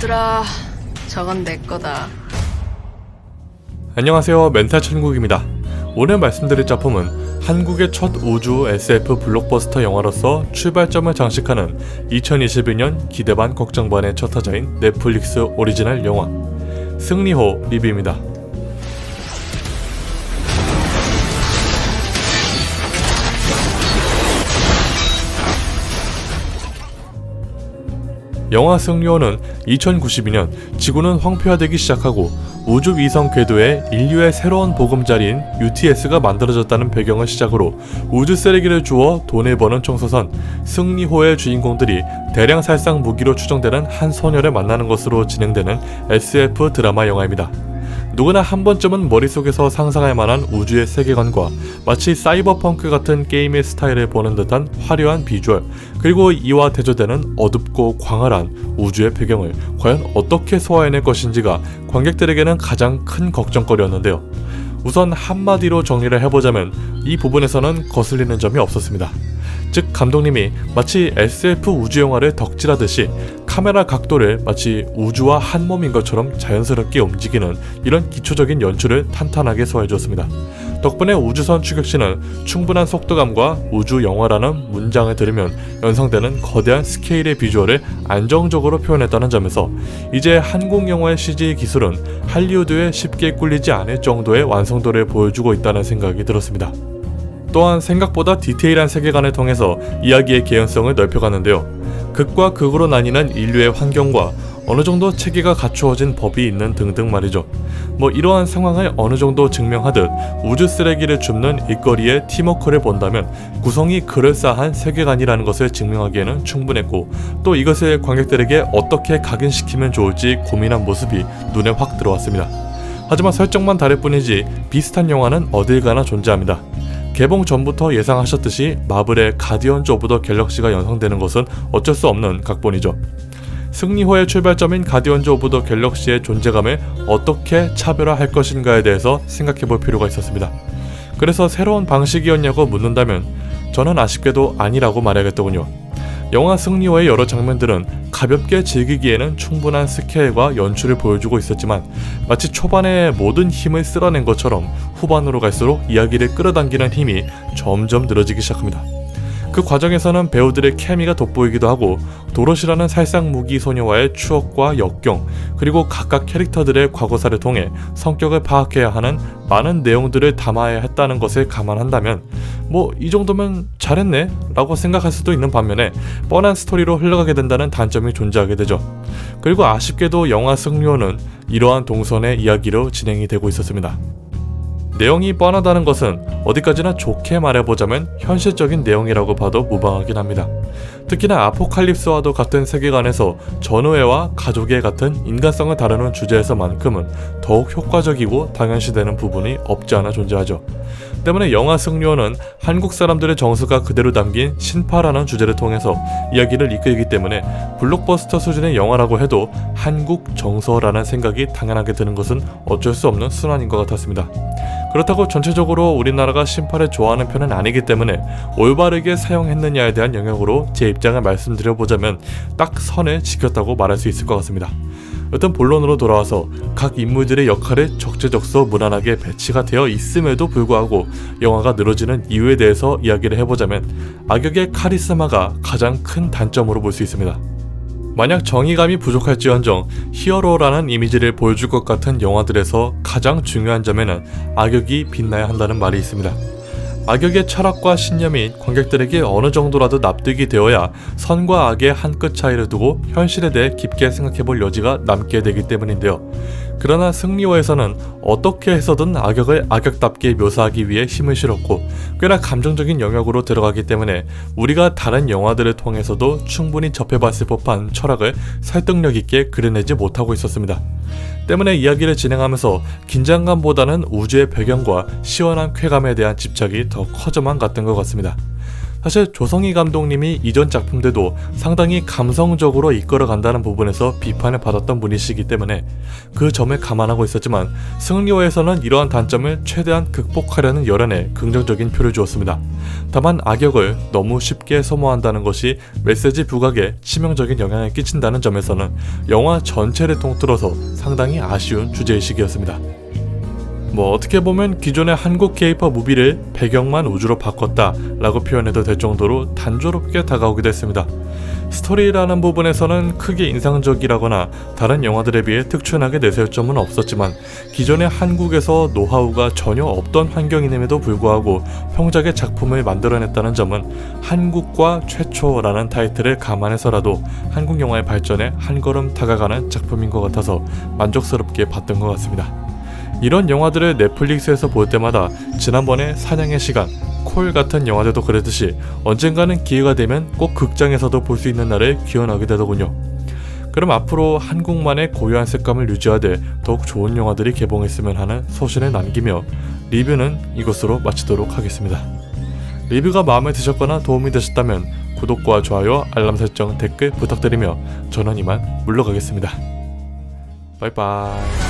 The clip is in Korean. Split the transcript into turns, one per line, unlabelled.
얘들아, 저건 내 거다.
안녕하세요, 멘탈 천국입니다. 오늘 말씀드릴 작품은 한국의 첫 우주 SF 블록버스터 영화로서 출발점을 장식하는 2021년 기대 반 걱정 반의 첫 타자인 넷플릭스 오리지널 영화 승리호 리뷰입니다. 영화 승리호는 2092년 지구는 황폐화되기 시작하고 우주 위성 궤도에 인류의 새로운 보금자리인 UTS가 만들어졌다는 배경을 시작으로 우주 쓰레기를 주워 돈을 버는 총소선 승리호의 주인공들이 대량 살상 무기로 추정되는 한 소녀를 만나는 것으로 진행되는 SF 드라마 영화입니다. 누구나 한 번쯤은 머릿속에서 상상할 만한 우주의 세계관과 마치 사이버펑크 같은 게임의 스타일을 보는 듯한 화려한 비주얼, 그리고 이와 대조되는 어둡고 광활한 우주의 배경을 과연 어떻게 소화해낼 것인지가 관객들에게는 가장 큰 걱정거리였는데요. 우선 한마디로 정리를 해보자면 이 부분에서는 거슬리는 점이 없었습니다. 즉, 감독님이 마치 SF 우주영화를 덕질하듯이 카메라 각도를 마치 우주와 한 몸인 것처럼 자연스럽게 움직이는 이런 기초적인 연출을 탄탄하게 소화해줬습니다. 덕분에 우주선 추격시는 충분한 속도감과 우주영화라는 문장을 들으면 연상되는 거대한 스케일의 비주얼을 안정적으로 표현했다는 점에서 이제 한국 영화의 CG 기술은 할리우드에 쉽게 꿀리지 않을 정도의 완성도를 보여주고 있다는 생각이 들었습니다. 또한 생각보다 디테일한 세계관을 통해서 이야기의 개연성을 넓혀가는데요. 극과 극으로 나뉘는 인류의 환경과 어느 정도 체계가 갖추어진 법이 있는 등등 말이죠. 이러한 상황을 어느 정도 증명하듯 우주 쓰레기를 줍는 일거리의 팀워크를 본다면 구성이 그럴싸한 세계관이라는 것을 증명하기에는 충분했고, 또 이것을 관객들에게 어떻게 각인시키면 좋을지 고민한 모습이 눈에 확 들어왔습니다. 하지만 설정만 다를 뿐이지 비슷한 영화는 어딜 가나 존재합니다. 개봉 전부터 예상하셨듯이 마블의 가디언즈 오브 더 갤럭시가 연상되는 것은 어쩔 수 없는 각본이죠. 승리호의 출발점인 가디언즈 오브 더 갤럭시의 존재감을 어떻게 차별화할 것인가에 대해서 생각해볼 필요가 있었습니다. 그래서 새로운 방식이었냐고 묻는다면 저는 아쉽게도 아니라고 말해야겠더군요. 영화 승리호의 여러 장면들은 가볍게 즐기기에는 충분한 스케일과 연출을 보여주고 있었지만 마치 초반에 모든 힘을 쓸어낸 것처럼 후반으로 갈수록 이야기를 끌어당기는 힘이 점점 늘어지기 시작합니다. 그 과정에서는 배우들의 케미가 돋보이기도 하고 도로시라는 살상 무기 소녀와의 추억과 역경, 그리고 각각 캐릭터들의 과거사를 통해 성격을 파악해야 하는 많은 내용들을 담아야 했다는 것을 감안한다면 이 정도면 잘했네 라고 생각할 수도 있는 반면에 뻔한 스토리로 흘러가게 된다는 단점이 존재하게 되죠. 그리고 아쉽게도 영화 승리호는 이러한 동선의 이야기로 진행이 되고 있었습니다. 내용이 뻔하다는 것은 어디까지나 좋게 말해보자면 현실적인 내용이라고 봐도 무방하긴 합니다. 특히나 아포칼립스와도 같은 세계관에서 전우애와 가족애 같은 인간성을 다루는 주제에서만큼은 더욱 효과적이고 당연시되는 부분이 없지 않아 존재하죠. 때문에 영화 승리호는 한국 사람들의 정서가 그대로 담긴 신파라는 주제를 통해서 이야기를 이끌기 때문에 블록버스터 수준의 영화라고 해도 한국 정서라는 생각이 당연하게 드는 것은 어쩔 수 없는 순환인 것 같았습니다. 그렇다고 전체적으로 우리나라가 신파를 좋아하는 편은 아니기 때문에 올바르게 사용했느냐에 대한 영역으로 제 입장을 말씀드려보자면 딱 선을 지켰다고 말할 수 있을 것 같습니다. 여튼 본론으로 돌아와서 각 인물들의 역할을 적재적소 무난하게 배치가 되어 있음에도 불구하고 영화가 늘어지는 이유에 대해서 이야기를 해보자면 악역의 카리스마가 가장 큰 단점으로 볼 수 있습니다. 만약 정의감이 부족할지언정 히어로라는 이미지를 보여줄 것 같은 영화들에서 가장 중요한 점에는 악역이 빛나야 한다는 말이 있습니다. 악역의 철학과 신념이 관객들에게 어느 정도라도 납득이 되어야 선과 악의 한 끗 차이를 두고 현실에 대해 깊게 생각해볼 여지가 남게 되기 때문인데요. 그러나 승리호에서는 어떻게 해서든 악역을 악역답게 묘사하기 위해 힘을 실었고 꽤나 감정적인 영역으로 들어가기 때문에 우리가 다른 영화들을 통해서도 충분히 접해봤을 법한 철학을 설득력 있게 그려내지 못하고 있었습니다. 때문에 이야기를 진행하면서 긴장감보다는 우주의 배경과 시원한 쾌감에 대한 집착이 더 커져만 갔던 것 같습니다. 사실 조성희 감독님이 이전 작품들도 상당히 감성적으로 이끌어간다는 부분에서 비판을 받았던 분이시기 때문에 그 점을 감안하고 있었지만 승리호에서는 이러한 단점을 최대한 극복하려는 열연에 긍정적인 표를 주었습니다. 다만 악역을 너무 쉽게 소모한다는 것이 메시지 부각에 치명적인 영향을 끼친다는 점에서는 영화 전체를 통틀어서 상당히 아쉬운 주제의식이었습니다. 어떻게 보면 기존의 한국 K-POP 무비를 배경만 우주로 바꿨다 라고 표현해도 될 정도로 단조롭게 다가오기도 했습니다. 스토리라는 부분에서는 크게 인상적이라거나 다른 영화들에 비해 특출나게 내세울 점은 없었지만 기존의 한국에서 노하우가 전혀 없던 환경임에도 불구하고 평작의 작품을 만들어냈다는 점은 한국과 최초라는 타이틀을 감안해서라도 한국 영화의 발전에 한 걸음 다가가는 작품인 것 같아서 만족스럽게 봤던 것 같습니다. 이런 영화들을 넷플릭스에서 볼 때마다 지난번에 사냥의 시간, 콜 같은 영화들도 그랬듯이 언젠가는 기회가 되면 꼭 극장에서도 볼 수 있는 날을 기원하게 되더군요. 그럼 앞으로 한국만의 고유한 색감을 유지하되 더욱 좋은 영화들이 개봉했으면 하는 소신을 남기며 리뷰는 이것으로 마치도록 하겠습니다. 리뷰가 마음에 드셨거나 도움이 되셨다면 구독과 좋아요, 알람 설정, 댓글 부탁드리며 저는 이만 물러가겠습니다. 바이바이.